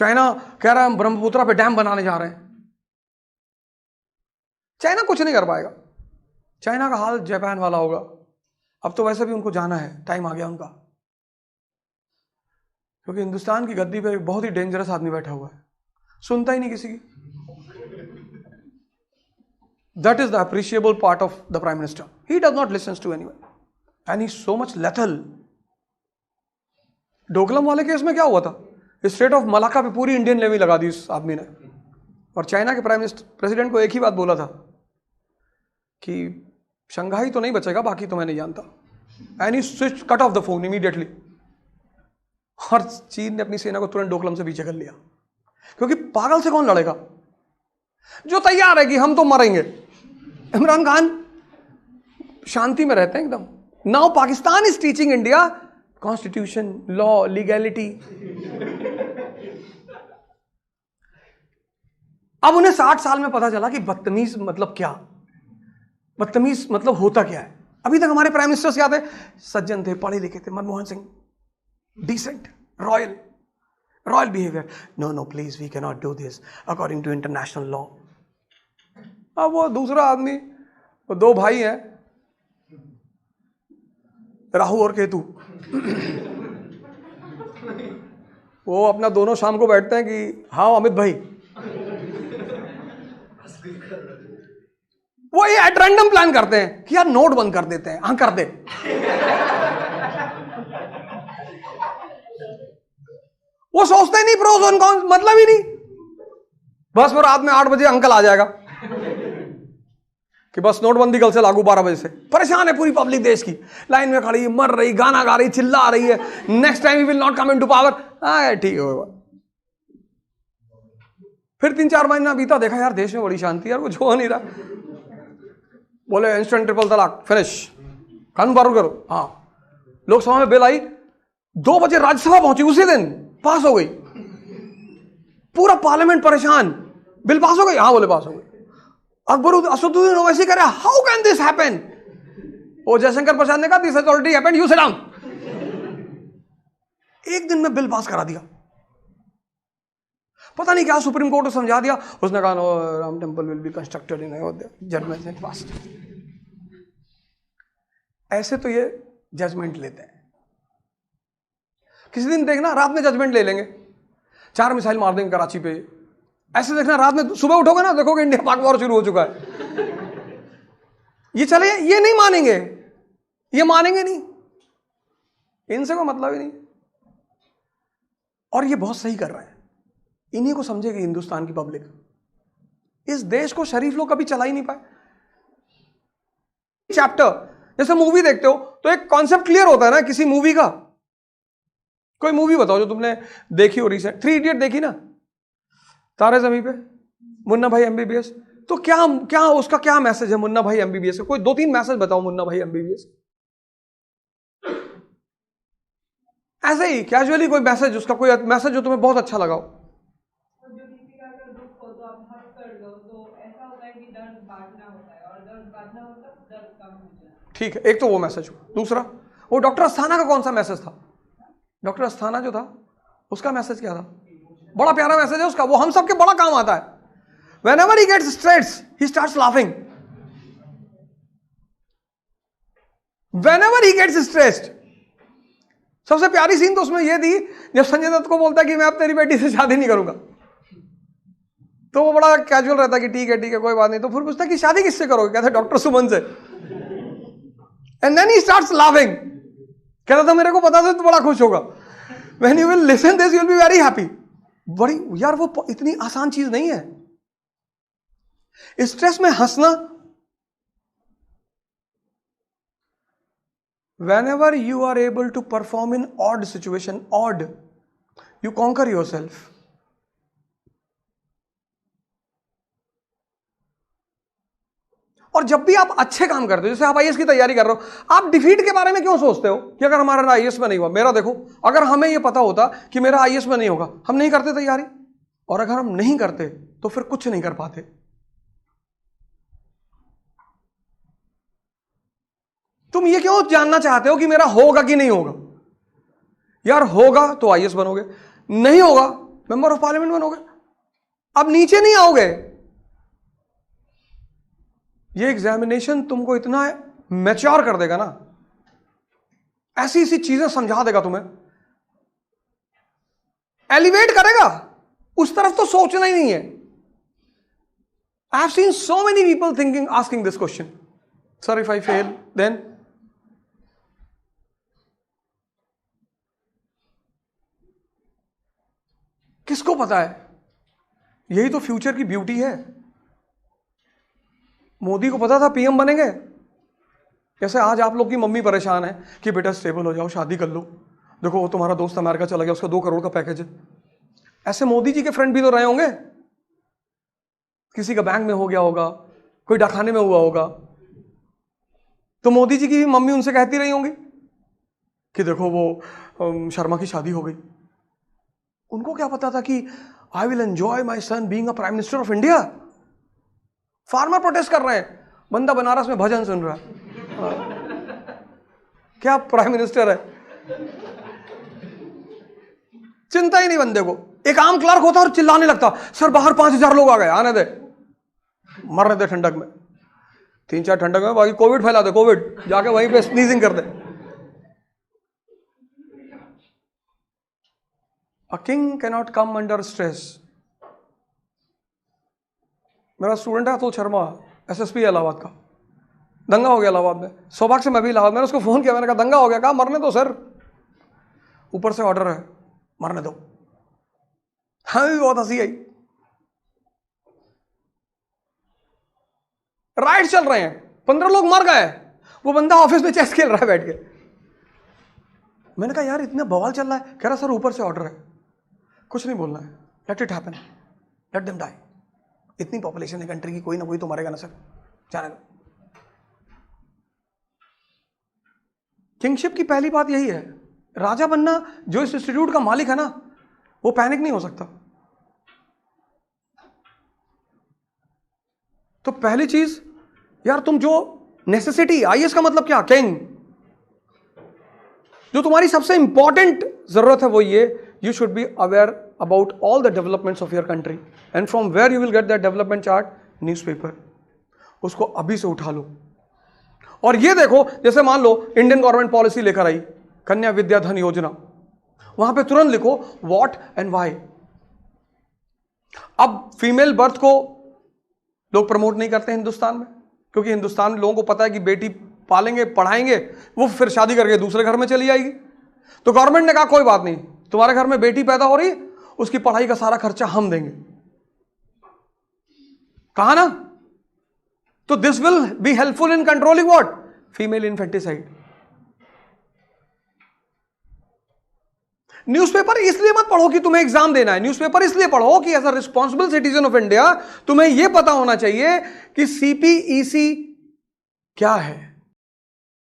China कह रहा है हम ब्रह्मपुत्रा पे डैम बनाने जा रहे हैं। चाइना कुछ नहीं कर पाएगा। चाइना का हाल जापान वाला होगा। अब तो वैसे भी उनको जाना है, टाइम आ गया उनका, क्योंकि हिंदुस्तान की गद्दी पे एक बहुत ही डेंजरस आदमी बैठा हुआ है, सुनता ही नहीं किसी की। That is the appreciable part of the prime minister. He does not listen to anyone and he is so much lethal. Doklam वाले केस में क्या हुआ था? स्ट्रेट ऑफ मलाक्का पे पूरी इंडियन नेवी लगा दी इस आदमी ने, और चाइना के प्रेसिडेंट को एक ही बात बोला था कि शंघाई तो नहीं बचेगा, बाकी तो मैं नहीं जानता। And he switch cut off the phone immediately. और चीन ने अपनी सेना को तुरंत डोकलम से पीछे कर लिया, क्योंकि पागल से कौन लड़ेगा? जो तैयार है कि हम तो मरेंगे। इमरान खान शांति में रहते हैं एकदम। Now Pakistan is teaching India constitution, law, legality. अब उन्हें 60 साल में पता चला कि बदतमीज मतलब क्या, बदतमीज मतलब होता क्या है। अभी तक हमारे प्राइम मिनिस्टर्स क्या थे? सज्जन थे, पढ़े लिखे थे। Manmohan Singh decent, royal behaviour. No no please we can not do this according to international law. अब वो दूसरा आदमी, वो दो भाई हैं, राहु और केतु। वो अपना दोनों शाम को बैठते हैं कि हाँ अमित भाई, वो ये एट रैंडम प्लान करते हैं कि यार नोट बंद कर देते हैं। हाँ कर दे। वो सोचते नहीं प्रोस और कॉन्स, मतलब ही नहीं। बस वो रात में 8 बजे अंकल आ जाएगा कि बस नोटबंदी कल से लागू 12 बजे से। परेशान है पूरी पब्लिक देश की, लाइन में खड़ी, मर रही, गाना गा रही, चिल्ला रही है, next time we will not come into power. हाँ ठीक है। फिर 3-4 महीना बीता, देखा यार देश में बड़ी शांति, यार वो जो हो नहीं रहा। बोले इंस्टेंट ट्रिपल तलाक, फिनिश, कानून पारित करो। हाँ, लोकसभा में बिल आई, 2 बजे राज्यसभा पहुंची, उसी दिन पास हो गई। पूरा पार्लियामेंट परेशान, बिल पास हो गई। हाँ बोले पास हो गई। अकबर असदुद्दीन ओवैसी कह रहा है हाउ कैन दिस हैपन? वो जयशंकर प्रसाद ने कहा this has already happened, you sit down. एक दिन में बिल पास करा दिया। पता नहीं क्या सुप्रीम कोर्ट को समझा दिया, उसने कहा Ram temple will be constructed in Ayodhya, judgment is passed. ऐसे तो ये जजमेंट लेते हैं। किसी दिन देखना रात में जजमेंट ले लेंगे, 4 मिसाइल मार देंगे कराची पे। ऐसे देखना रात में, सुबह उठोगे ना देखोगे इंडिया पाक वॉर शुरू हो चुका है। ये चले, ये नहीं मानेंगे, ये मानेंगे नहीं, इनसे कोई मतलब ही नहीं। और ये बहुत सही कर रहे हैं, इन्हीं को समझेगी हिंदुस्तान की पब्लिक। इस देश को शरीफ लोग कभी चला ही नहीं पाए। चैप्टर जैसे मूवी देखते हो तो एक कॉन्सेप्ट क्लियर होता है ना किसी मूवी का। कोई मूवी बताओ जो तुमने देखी हो रिसेंट। 3 इडियट देखी ना, तारे ज़मीं पे, मुन्ना भाई एमबीबीएस। तो क्या उसका क्या मैसेज है मुन्ना भाई एमबीबीएस का? कोई 2-3 मैसेज बताओ मुन्ना भाई एमबीबीएस। ऐसे ही कैजुअली कोई मैसेज, उसका कोई मैसेज जो तुम्हें बहुत अच्छा लगा हो। ठीक है, एक तो वो मैसेज हो। दूसरा, वो डॉक्टर अस्थाना का कौन सा मैसेज था? डॉक्टर अस्थाना जो था उसका मैसेज क्या था? बड़ा प्यारा मैसेज है उसका, वो हम सबके बड़ा काम आता है। Whenever he gets stressed, he starts laughing. Whenever he gets stressed, सबसे प्यारी सीन तो उसमें ये दी जब संजय दत्त को बोलता है कि मैं अब तेरी बेटी से शादी नहीं करूंगा। तो वो बड़ा कैजुअल रहता है कि ठीक है कोई बात नहीं। तो फिर पूछता है कि शादी किससे करोगे? कहता है डॉक्टर सुमन से। And then he starts laughing. कहता था मेरे को पता था तो बड़ा खुश होगा। When you will listen this, you will be very happy. बड़ी यार वो इतनी आसान चीज नहीं है। स्ट्रेस में हंसना, whenever you are able to perform in odd situation, you conquer yourself. और जब भी आप अच्छे काम करते हो, जैसे आप आईएएस की तैयारी कर रहे हो, आप डिफीट के बारे में क्यों सोचते हो कि अगर हमारा आईएएस में नहीं हुआ? मेरा देखो, अगर हमें यह पता होता कि मेरा आईएएस में नहीं होगा, हम नहीं करते तैयारी। और अगर हम नहीं करते तो फिर कुछ नहीं कर पाते। तुम ये क्यों जानना चाहते हो कि मेरा होगा कि नहीं होगा? यार होगा तो आईएएस बनोगे, नहीं होगा मेंबर ऑफ पार्लियामेंट बनोगे, अब नीचे नहीं आओगे। ये एग्जामिनेशन तुमको इतना मैच्योर कर देगा ना, ऐसी ऐसी चीजें समझा देगा तुम्हें, एलिवेट करेगा, उस तरफ तो सोचना ही नहीं है। I have seen so many people thinking, asking this question, sir if I fail then. किसको पता है? यही तो फ्यूचर की ब्यूटी है। मोदी को पता था पीएम बनेंगे। जैसे आज आप लोग की मम्मी परेशान है कि बेटा स्टेबल हो जाओ, शादी कर लो, देखो वो तुम्हारा दोस्त अमेरिका चला गया, उसका 2 करोड़ का पैकेज है। ऐसे मोदी जी के फ्रेंड भी तो रहे होंगे, किसी का बैंक में हो गया होगा, कोई डाकखाने में हुआ होगा, तो मोदी जी की भी मम्मी उनसे कहती रही होंगी कि देखो वो शर्मा की शादी हो गई। उनको क्या पता था कि I will enjoy my son being a prime minister of India. Farmer protest कर रहे हैं, बंदा बनारस में भजन सुन रहा है, क्या प्राइम मिनिस्टर है, चिंता ही नहीं बंदे को। एक आम क्लर्क होता और चिल्लाने लगता, सर बाहर 5000 लोग आ गए, आने दे, मरने दे ठंडक में, 3-4 ठंडक में, बाकी कोविड फैला दे, कोविड जाके वहीं पे स्नीजिंग कर दे। A king cannot come under stress. मेरा स्टूडेंट है अतुल शर्मा, एसएसपी इलाहाबाद का, दंगा हो गया इलाहाबाद में, सौभाग्य से मैं भी इलाहाबाद, मैंने उसको फोन किया, मैंने कहा दंगा हो गया, कहा मरने दो सर, ऊपर से ऑर्डर है मरने दो। हमें भी बहुत हंसी आई। राइट चल रहे हैं, 15 लोग मर गए, वो बंदा ऑफिस में चेस खेल रहा है बैठ के। मैंने कहा यार इतना बवाल चल रहा है, कह रहा सर ऊपर से ऑर्डर है, कुछ नहीं बोलना है, let it happen, let them die, इतनी पॉपुलेशन है कंट्री की, कोई ना कोई तो मरेगा ना सर, जाने दो। किंगशिप की पहली बात यही है, राजा बनना, जो इस इंस्टीट्यूट का मालिक है ना, वो पैनिक नहीं हो सकता। तो पहली चीज यार, तुम जो नेसेसिटी, आईएएस का मतलब क्या, किंग, जो तुम्हारी सबसे इंपॉर्टेंट जरूरत है वो ये, you should be aware about all the developments of your country and from where you will get that development chart, newspaper, उसको अभी से उठा लो। और ये देखो, जैसे मान लो इंडियन गवर्नमेंट पॉलिसी लेकर आई कन्या विद्या धन योजना, वहां पे तुरंत लिखो व्हाट एंड व्हाई। अब फीमेल बर्थ को लोग प्रमोट नहीं करते हिंदुस्तान में, क्योंकि हिंदुस्तान में लोगों को पता है कि बेटी पालेंगे, पढ़ाएंगे, वो फिर शादी करके दूसरे घर में चली जाएगी। तो गवर्नमेंट ने कहा कोई बात नहीं, तुम्हारे घर में बेटी पैदा हो रही, उसकी पढ़ाई का सारा खर्चा हम देंगे, कहा ना। तो this will be helpful in controlling what, female infanticide. Newspaper इसलिए मत पढ़ो कि तुम्हें एग्जाम देना है, न्यूज़पेपर इसलिए पढ़ो कि as a responsible citizen of India तुम्हें यह पता होना चाहिए कि सीपीईसी क्या है।